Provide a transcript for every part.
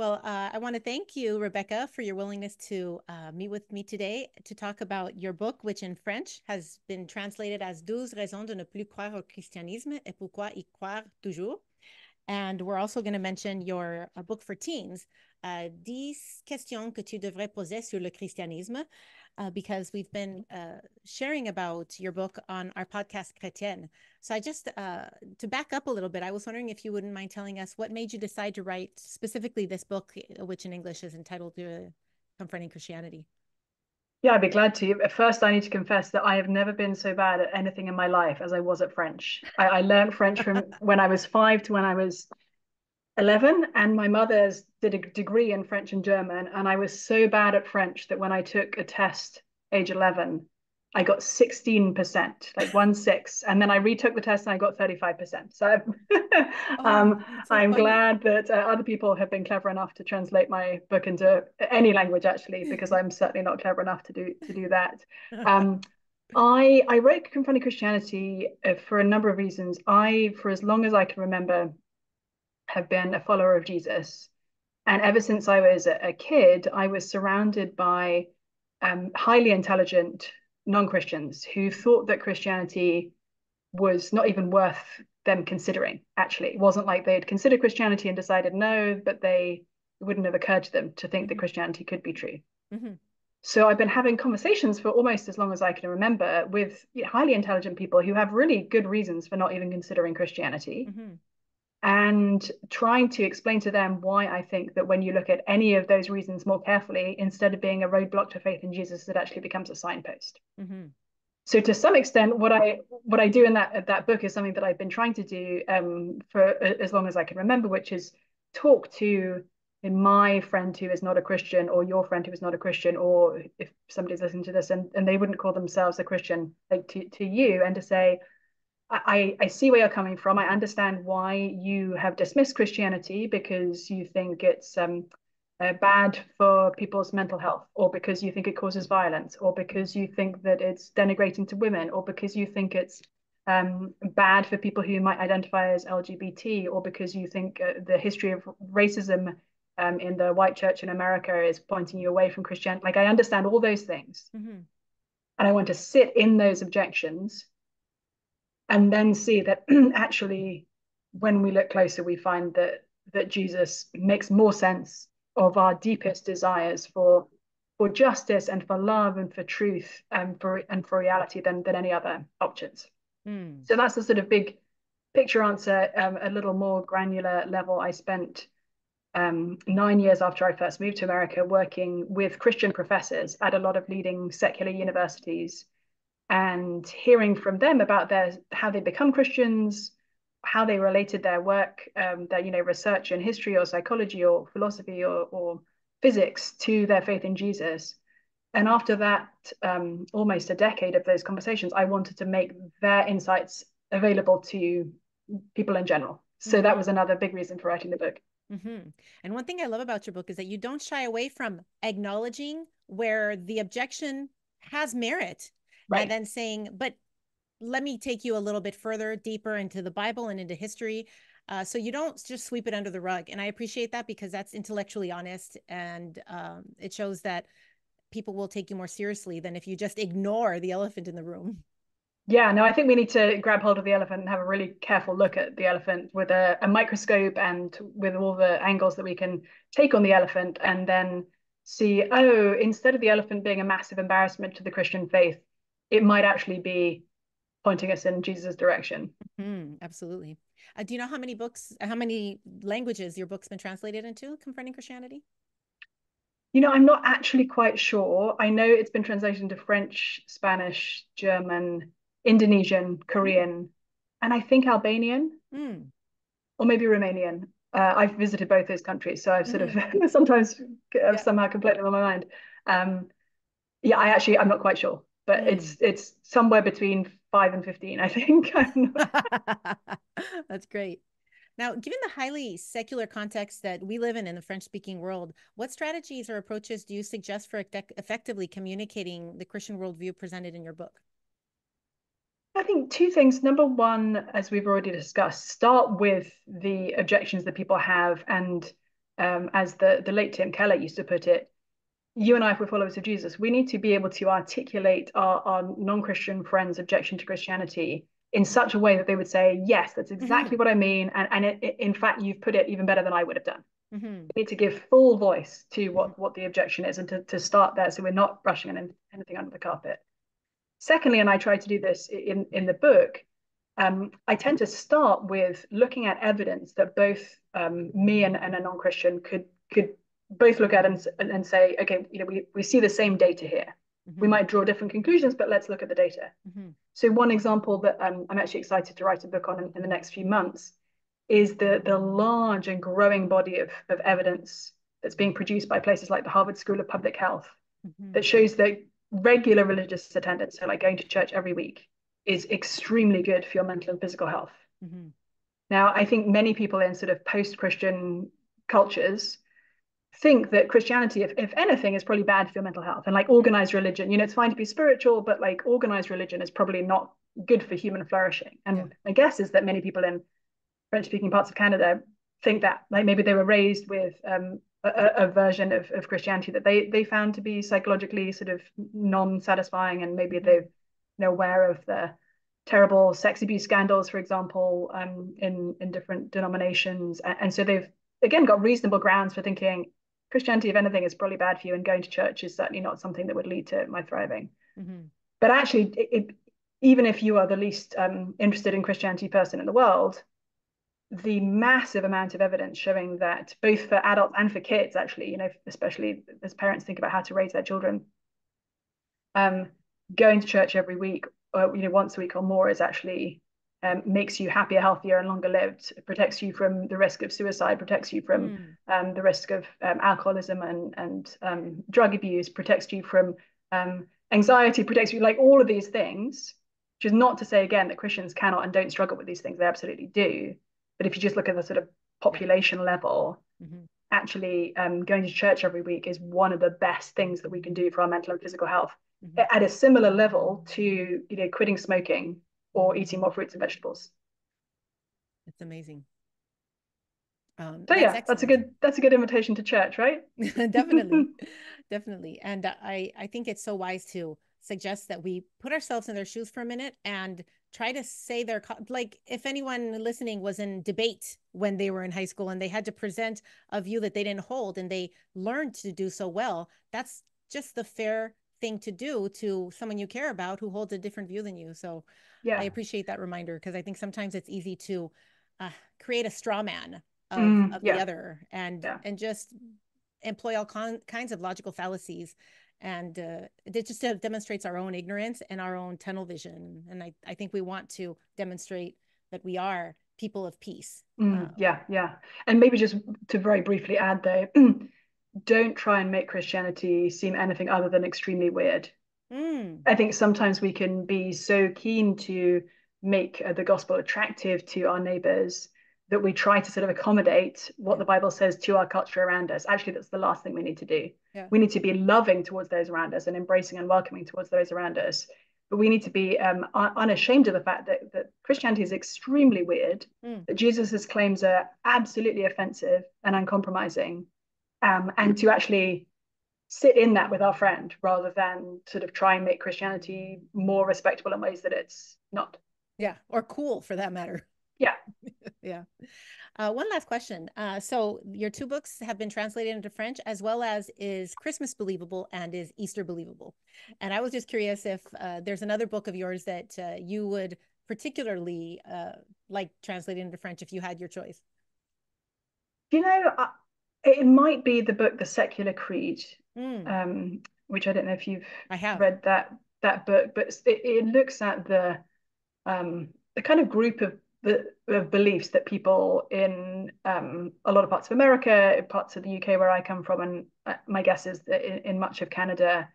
Well, I want to thank you, Rebecca, for your willingness to meet with me today to talk about your book, which in French has been translated as 12 raisons de ne plus croire au christianisme et pourquoi y croire toujours. And we're also going to mention your book for teens, 10 questions que tu devrais poser sur le christianisme, because we've been sharing about your book on our podcast Chrétienne. So to back up a little bit, I was wondering if you wouldn't mind telling us what made you decide to write specifically this book, which in English is entitled Confronting Christianity. Yeah, I'd be glad to. At first, I need to confess that I have never been so bad at anything in my life as I was at French. I learned French from when I was 5 to when I was 11, and my mother's did a degree in French and German, and I was so bad at French that when I took a test age 11, I got 16%, like 1 6, and then I retook the test and I got 35%. So Oh, that's so I'm funny. glad that other people have been clever enough to translate my book into any language, actually, because I'm certainly not clever enough to do that. Um, I wrote Confronting Christianity for a number of reasons. For as long as I can remember, have been a follower of Jesus. And ever since I was a kid, I was surrounded by highly intelligent non-Christians who thought that Christianity was not even worth them considering, actually. It wasn't like they'd considered Christianity and decided no, but it wouldn't have occurred to them to think that Mhm, Christianity could be true. mhm, So I've been having conversations for almost as long as I can remember with highly intelligent people who have really good reasons for not even considering Christianity, mhm, and trying to explain to them why I think that when you look at any of those reasons more carefully, instead of being a roadblock to faith in Jesus, it actually becomes a signpost. mhm, So to some extent, what I do in that book is something that I've been trying to do for as long as I can remember, which is talk to my friend who is not a Christian, or your friend who is not a Christian, or if somebody's listening to this and they wouldn't call themselves a Christian, like to you, and to say, I see where you're coming from. I understand why you have dismissed Christianity because you think it's bad for people's mental health, or because you think it causes violence, or because you think that it's denigrating to women, or because you think it's bad for people who might identify as LGBT, or because you think the history of racism in the white church in America is pointing you away from Christianity. Like, I understand all those things, mhm, and I want to sit in those objections and then see that actually, when we look closer, we find that Jesus makes more sense of our deepest desires for justice and for love and for truth and for reality than any other options. mm, So that's the sort of big picture answer. A little more granular level, I spent 9 years after I first moved to America working with Christian professors at a lot of leading secular universities, and hearing from them about how they become Christians, how they related their work, their research in history or psychology or philosophy or physics to their faith in Jesus. And after that, almost a decade of those conversations, I wanted to make their insights available to people in general. So that mhm, was another big reason for writing the book. mhm. And one thing I love about your book is that you don't shy away from acknowledging where the objection has merit and Right. then saying, but let me take you a little bit further, deeper into the Bible and into history. So you don't just sweep it under the rug. And I appreciate that because that's intellectually honest, and it shows that people will take you more seriously than if you just ignore the elephant in the room. Yeah, no, I think we need to grab hold of the elephant and have a really careful look at the elephant with a microscope and with all the angles that we can take on the elephant, and then see, oh, instead of the elephant being a massive embarrassment to the Christian faith, it might actually be pointing us in Jesus' direction. Absolutely. Do you know how many languages your book's been translated into, Confronting Christianity? I'm not actually quite sure. I know it's been translated into French, Spanish, German, Indonesian, Mm, Korean, and I think Albanian, mm, or maybe Romanian. I've visited both those countries, so I've sort of mhm. sometimes have Yeah. somehow completely on my mind. Um, yeah, I'm not quite sure, but Mm. it's somewhere between 5 and 15, I think. That's great. Now, given the highly secular context that we live in the French speaking world, what strategies or approaches do you suggest for effectively communicating the Christian worldview presented in your book? I think two things. Number one, as we've already discussed, start with the objections that people have, and as the late Tim Keller used to put it, you and I, if we're followers of Jesus, we need to be able to articulate our non-Christian friends' objection to Christianity in such a way that they would say, yes, that's exactly what I mean. And in fact, you've put it even better than I would have done. We need to give full voice to what the objection is, and to start there, so we're not brushing anything under the carpet. Secondly, and I try to do this in the book, I tend to start with looking at evidence that both me and a non-Christian could both look at and say, okay, we see the same data here. We might draw different conclusions, but let's look at the data. So one example that I'm actually excited to write a book on in the next few months is the large and growing body of evidence that's being produced by places like the Harvard School of Public Health that shows that regular religious attendance, so like going to church every week, is extremely good for your mental and physical health. Now, I think many people in sort of post-Christian cultures think that Christianity, if anything, is probably bad for your mental health. And like organized religion, it's fine to be spiritual, but like organized religion is probably not good for human flourishing. And my guess is that many people in French-speaking parts of Canada think that, like, maybe they were raised with a version of Christianity that they found to be psychologically sort of non-satisfying, and maybe they're aware of the terrible sex abuse scandals, for example, in different denominations, and so they've again got reasonable grounds for thinking Christianity, if anything, is probably bad for you, and going to church is certainly not something that would lead to my thriving. But actually, even if you are the least interested in Christianity person in the world, the massive amount of evidence showing that both for adults and for kids, actually, especially as parents think about how to raise their children, going to church every week, or once a week or more, is actually makes you happier, healthier, and longer lived. It protects you from the risk of suicide, protects you from the risk of alcoholism and drug abuse, protects you from anxiety, protects you, like all of these things, which is not to say, again, that Christians cannot and don't struggle with these things. They absolutely do. But if you just look at the sort of population level, actually going to church every week is one of the best things that we can do for our mental and physical health, at a similar level to quitting smoking or eating more fruits and vegetables. It's amazing. So yeah, that's a good invitation to church, right? Definitely. And I think it's so wise to suggest that we put ourselves in their shoes for a minute and try to say like, if anyone listening was in debate when they were in high school and they had to present a view that they didn't hold, and they learned to do so well, that's just the fair thing to do to someone you care about who holds a different view than you. So I appreciate that reminder, because I think sometimes it's easy to create a straw man of the other, and just employ all kinds of logical fallacies. And it just demonstrates our own ignorance and our own tunnel vision. And I think we want to demonstrate that we are people of peace. Yeah. And maybe just to very briefly add though, don't try and make Christianity seem anything other than extremely weird. I think sometimes we can be so keen to make the gospel attractive to our neighbors that we try to sort of accommodate what the Bible says to our culture around us. Actually, that's the last thing we need to do. We need to be loving towards those around us and embracing and welcoming towards those around us. But we need to be unashamed of the fact that Christianity is extremely weird, that Jesus's claims are absolutely offensive and uncompromising, and to actually sit in that with our friend rather than sort of try and make Christianity more respectable in ways that it's not. Yeah, or cool for that matter. Yeah. Yeah. One last question. So your two books have been translated into French, as well as Is Christmas Believable and Is Easter Believable? And I was just curious if there's another book of yours that you would particularly like translated into French if you had your choice. It might be the book, The Secular Creed, which I don't know if you've read that book, but it looks at the kind of group of beliefs that people in a lot of parts of America, parts of the UK where I come from, and my guess is that in much of Canada,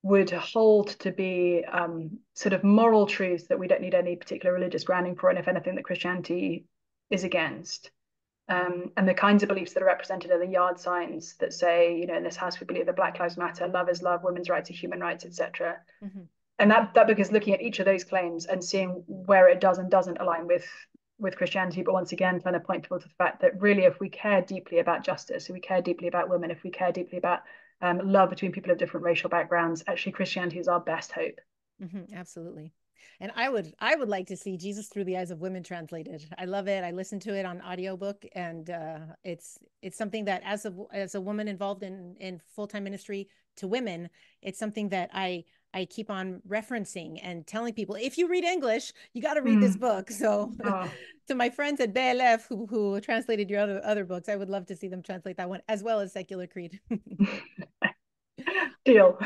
would hold to be sort of moral truths that we don't need any particular religious grounding for, and if anything, that Christianity is against. And the kinds of beliefs that are represented in the yard signs that say, in this house we believe that Black Lives Matter, love is love, women's rights are human rights, etc. And that book is looking at each of those claims and seeing where it does and doesn't align with with Christianity, but once again, trying to point people to the fact that really, if we care deeply about justice, if we care deeply about women, if we care deeply about love between people of different racial backgrounds, actually Christianity is our best hope. Absolutely. And I would like to see Jesus Through the Eyes of Women translated. I love it. I listened to it on audiobook, and it's something that as a woman involved in full-time ministry to women, it's something that I keep on referencing and telling people, if you read English, you got to read this book. So Oh. to my friends at BLF who translated your other books, I would love to see them translate that one as well as Secular Creed. Deal.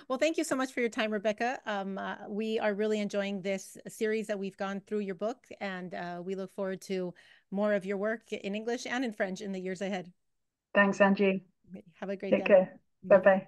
Well, thank you so much for your time, Rebecca. We are really enjoying this series that we've gone through your book, and we look forward to more of your work in English and in French in the years ahead. Thanks, Angie. Have a great Take day. care. Bye-bye.